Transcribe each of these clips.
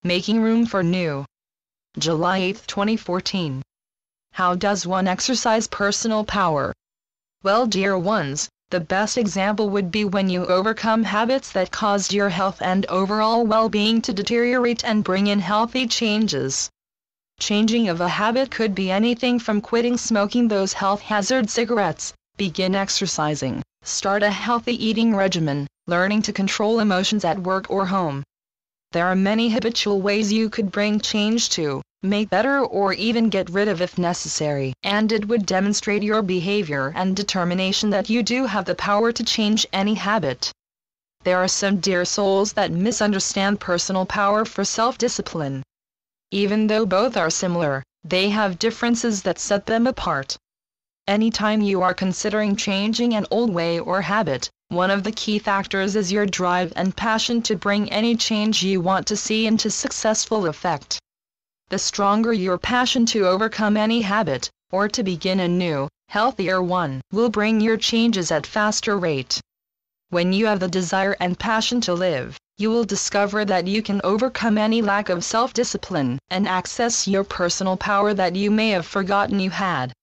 Making room for new. July 8, 2014. How does one exercise personal power? Well, dear ones, the best example would be when you overcome habits that caused your health and overall well-being to deteriorate and bring in healthy changes. Changing of a habit could be anything from quitting smoking those health hazard cigarettes, begin exercising, start a healthy eating regimen, learning to control emotions at work or home. There are many habitual ways you could bring change to, make better or even get rid of if necessary, and it would demonstrate your behavior and determination that you do have the power to change any habit. There are some dear souls that misunderstand personal power for self-discipline. Even though both are similar, they have differences that set them apart. Anytime you are considering changing an old way or habit, one of the key factors is your drive and passion to bring any change you want to see into successful effect. The stronger your passion to overcome any habit, or to begin a new, healthier one, will bring your changes at faster rate. When you have the desire and passion to live, you will discover that you can overcome any lack of self-discipline, and access your personal power that you may have forgotten you had.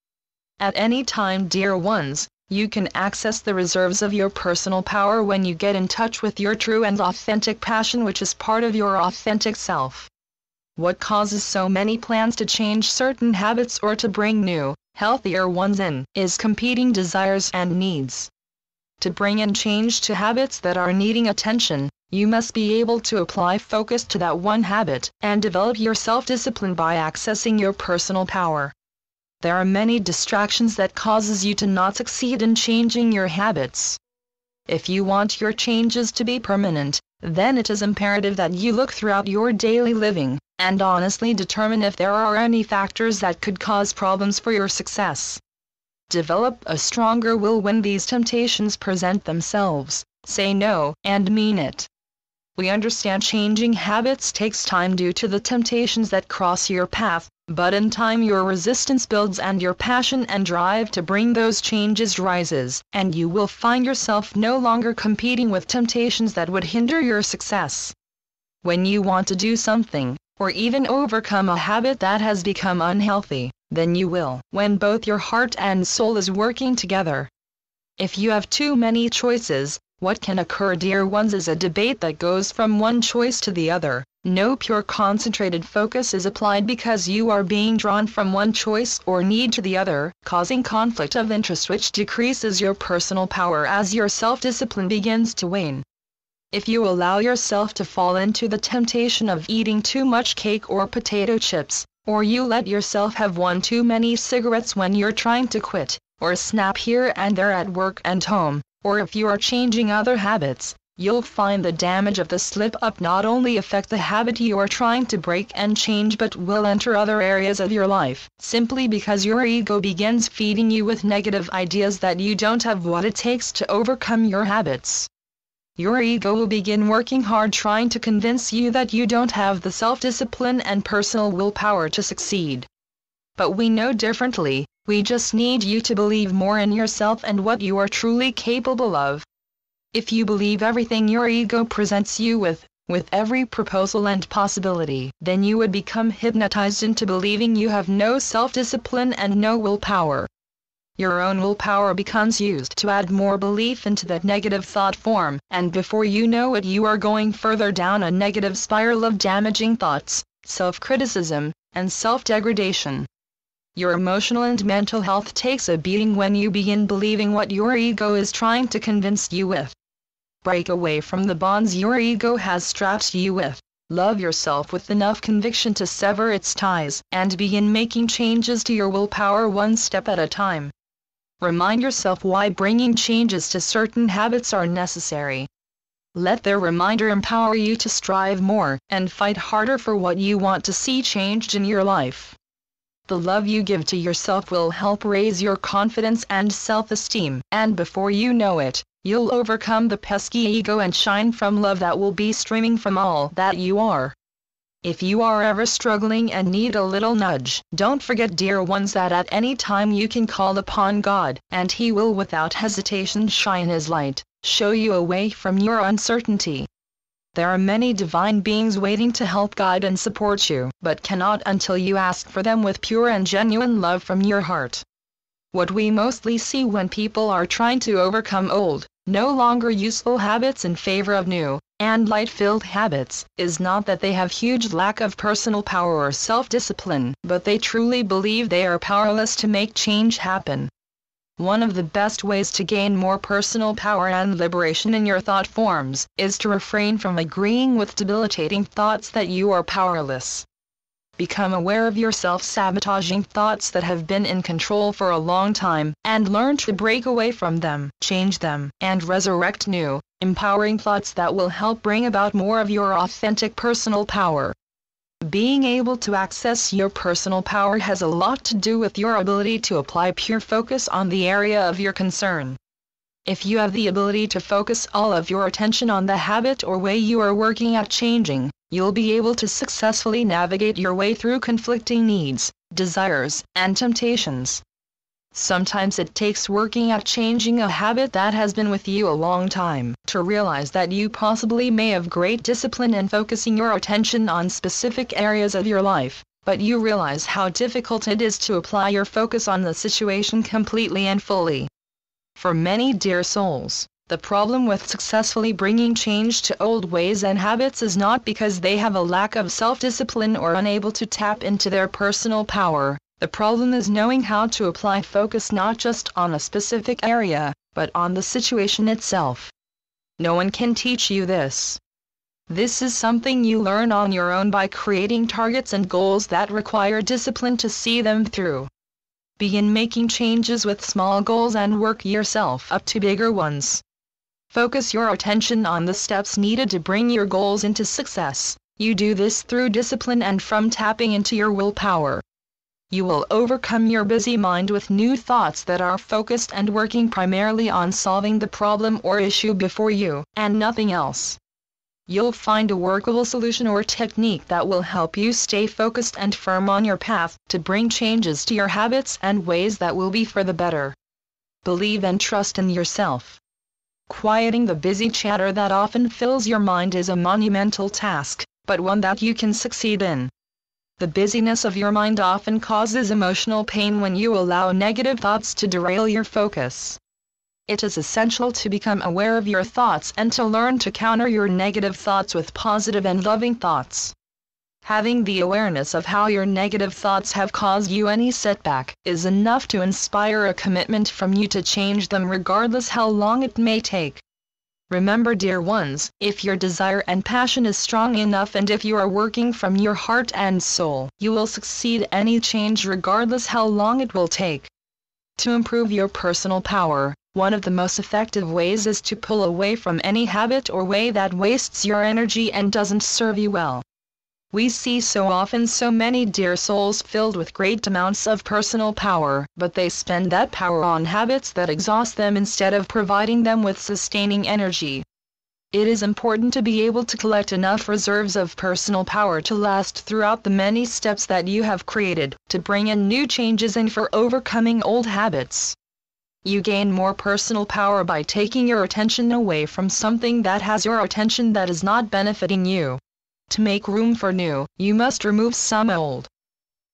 At any time, dear ones, you can access the reserves of your personal power when you get in touch with your true and authentic passion, which is part of your authentic self. What causes so many plans to change certain habits or to bring new, healthier ones in, is competing desires and needs. To bring in change to habits that are needing attention, you must be able to apply focus to that one habit, and develop your self-discipline by accessing your personal power. There are many distractions that causes you to not succeed in changing your habits. If you want your changes to be permanent, then it is imperative that you look throughout your daily living, and honestly determine if there are any factors that could cause problems for your success. Develop a stronger will when these temptations present themselves. Say no, and mean it. We understand changing habits takes time due to the temptations that cross your path, but in time your resistance builds and your passion and drive to bring those changes rises, and you will find yourself no longer competing with temptations that would hinder your success. When you want to do something, or even overcome a habit that has become unhealthy, then you will, when both your heart and soul is working together. If you have too many choices, what can occur, dear ones, is a debate that goes from one choice to the other. No pure concentrated focus is applied because you are being drawn from one choice or need to the other, causing conflict of interest which decreases your personal power as your self-discipline begins to wane. If you allow yourself to fall into the temptation of eating too much cake or potato chips, or you let yourself have one too many cigarettes when you're trying to quit, or snap here and there at work and home, or if you are changing other habits, you'll find the damage of the slip-up not only affect the habit you are trying to break and change but will enter other areas of your life, simply because your ego begins feeding you with negative ideas that you don't have what it takes to overcome your habits. Your ego will begin working hard trying to convince you that you don't have the self-discipline and personal willpower to succeed. But we know differently. We just need you to believe more in yourself and what you are truly capable of. If you believe everything your ego presents you with every proposal and possibility, then you would become hypnotized into believing you have no self-discipline and no willpower. Your own willpower becomes used to add more belief into that negative thought form, and before you know it you are going further down a negative spiral of damaging thoughts, self-criticism, and self-degradation. Your emotional and mental health takes a beating when you begin believing what your ego is trying to convince you with. Break away from the bonds your ego has strapped you with. Love yourself with enough conviction to sever its ties, and begin making changes to your willpower one step at a time. Remind yourself why bringing changes to certain habits are necessary. Let their reminder empower you to strive more, and fight harder for what you want to see changed in your life. The love you give to yourself will help raise your confidence and self-esteem, and before you know it, you'll overcome the pesky ego and shine from love that will be streaming from all that you are. If you are ever struggling and need a little nudge, don't forget, dear ones, that at any time you can call upon God, and He will without hesitation shine His light, show you a way from your uncertainty. There are many divine beings waiting to help guide and support you, but cannot until you ask for them with pure and genuine love from your heart. What we mostly see when people are trying to overcome old, no longer useful habits in favor of new, and light-filled habits, is not that they have huge lack of personal power or self-discipline, but they truly believe they are powerless to make change happen. One of the best ways to gain more personal power and liberation in your thought forms is to refrain from agreeing with debilitating thoughts that you are powerless. Become aware of your self-sabotaging thoughts that have been in control for a long time, and learn to break away from them, change them, and resurrect new, empowering thoughts that will help bring about more of your authentic personal power. Being able to access your personal power has a lot to do with your ability to apply pure focus on the area of your concern. If you have the ability to focus all of your attention on the habit or way you are working at changing, you'll be able to successfully navigate your way through conflicting needs, desires, and temptations. Sometimes it takes working at changing a habit that has been with you a long time to realize that you possibly may have great discipline in focusing your attention on specific areas of your life, but you realize how difficult it is to apply your focus on the situation completely and fully. For many dear souls, the problem with successfully bringing change to old ways and habits is not because they have a lack of self-discipline or unable to tap into their personal power. The problem is knowing how to apply focus not just on a specific area, but on the situation itself. No one can teach you this. This is something you learn on your own by creating targets and goals that require discipline to see them through. Begin making changes with small goals and work yourself up to bigger ones. Focus your attention on the steps needed to bring your goals into success. You do this through discipline and from tapping into your willpower. You will overcome your busy mind with new thoughts that are focused and working primarily on solving the problem or issue before you, and nothing else. You'll find a workable solution or technique that will help you stay focused and firm on your path to bring changes to your habits and ways that will be for the better. Believe and trust in yourself. Quieting the busy chatter that often fills your mind is a monumental task, but one that you can succeed in. The busyness of your mind often causes emotional pain when you allow negative thoughts to derail your focus. It is essential to become aware of your thoughts and to learn to counter your negative thoughts with positive and loving thoughts. Having the awareness of how your negative thoughts have caused you any setback is enough to inspire a commitment from you to change them regardless how long it may take. Remember, dear ones, if your desire and passion is strong enough and if you are working from your heart and soul, you will succeed any change regardless how long it will take. To improve your personal power, one of the most effective ways is to pull away from any habit or way that wastes your energy and doesn't serve you well. We see so often so many dear souls filled with great amounts of personal power, but they spend that power on habits that exhaust them instead of providing them with sustaining energy. It is important to be able to collect enough reserves of personal power to last throughout the many steps that you have created, to bring in new changes and for overcoming old habits. You gain more personal power by taking your attention away from something that has your attention that is not benefiting you. To make room for new, you must remove some old.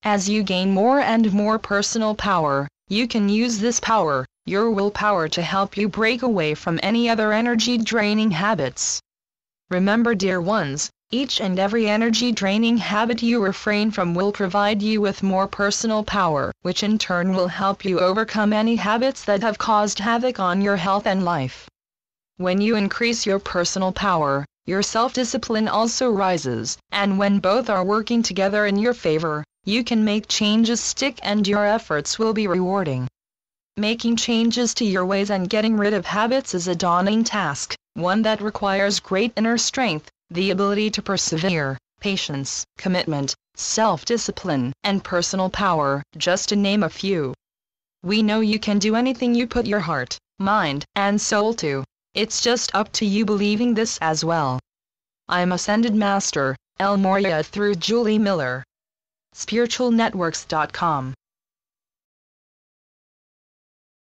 As you gain more and more personal power, you can use this power, your willpower, to help you break away from any other energy-draining habits. Remember, dear ones, each and every energy-draining habit you refrain from will provide you with more personal power, which in turn will help you overcome any habits that have caused havoc on your health and life. When you increase your personal power, your self-discipline also rises, and when both are working together in your favor, you can make changes stick and your efforts will be rewarding. Making changes to your ways and getting rid of habits is a daunting task, one that requires great inner strength, the ability to persevere, patience, commitment, self-discipline, and personal power, just to name a few. We know you can do anything you put your heart, mind, and soul to. It's just up to you believing this as well. I'm Ascended Master, Morya through Julie Miller. SpiritualNetworks.com